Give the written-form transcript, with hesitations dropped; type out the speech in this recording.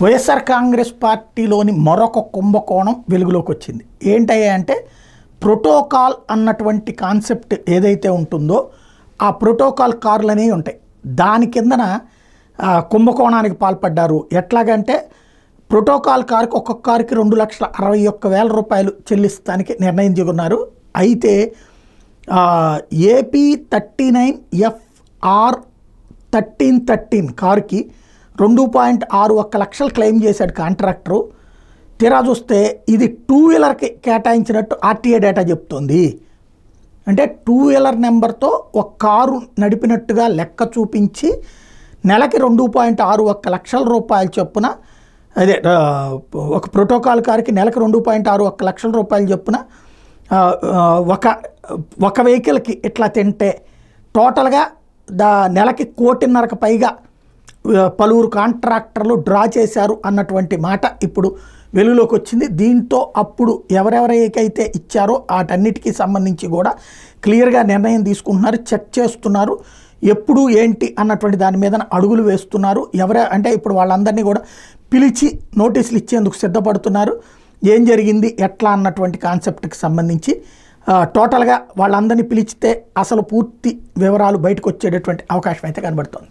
వైఎస్ఆర్ కాంగ్రెస్ పార్టీలోని మరొక కుంభకోణం వెలుగులోకి వచ్చింది. ఏంటయ్యా అంటే ప్రోటోకాల్ అన్నటువంటి కాన్సెప్ట్ ఏదైతే ఉంటుందో ఆ ప్రోటోకాల్ కార్లు అనేవి ఉంటాయి. దాని కిందన కుంభకోణానికి పాల్పడ్డారు. ఎట్లాగంటే ప్రోటోకాల్ కారుకి ఒక్కొక్క కారుకి 2,61,000 రూపాయలు చెల్లిస్తానికి నిర్ణయం తీసుకున్నారు. అయితే ఏపీ 39FR 1313 కారుకి 2.61 లక్షలు క్లెయిమ్ చేశాడు కాంట్రాక్టరు. తీరా చూస్తే ఇది 2 వీలర్కి కేటాయించినట్టు ఆర్టీఏ డేటా చెప్తోంది. అంటే 2 వీలర్ నెంబర్తో ఒక కారు నడిపినట్టుగా లెక్క చూపించి నెలకి 2.61 లక్షల రూపాయలు చొప్పున, అదే ఒక ప్రోటోకాల్ కారుకి నెలకి 2.61 లక్షల రూపాయలు చొప్పున ఒక వెహికల్కి ఇట్లా తింటే టోటల్గా నెలకి 1,50,00,000 పైగా పలువురు కాంట్రాక్టర్లు డ్రా చేశారు అన్నటువంటి మాట ఇప్పుడు వెలుగులోకి వచ్చింది. దీంతో అప్పుడు ఎవరెవరికైతే ఇచ్చారో వాటన్నిటికీ సంబంధించి కూడా క్లియర్గా నిర్ణయం తీసుకుంటున్నారు, చెక్ చేస్తున్నారు. ఎప్పుడు ఏంటి అన్నటువంటి దాని మీద అడుగులు వేస్తున్నారు. అంటే ఇప్పుడు వాళ్ళందరినీ కూడా పిలిచి నోటీసులు ఇచ్చేందుకు సిద్ధపడుతున్నారు. ఏం జరిగింది ఎట్లా అన్నటువంటి కాన్సెప్ట్కి సంబంధించి టోటల్గా వాళ్ళందరినీ పిలిచితే అసలు పూర్తి వివరాలు బయటకు వచ్చేటటువంటి అవకాశం అయితే కనబడుతుంది.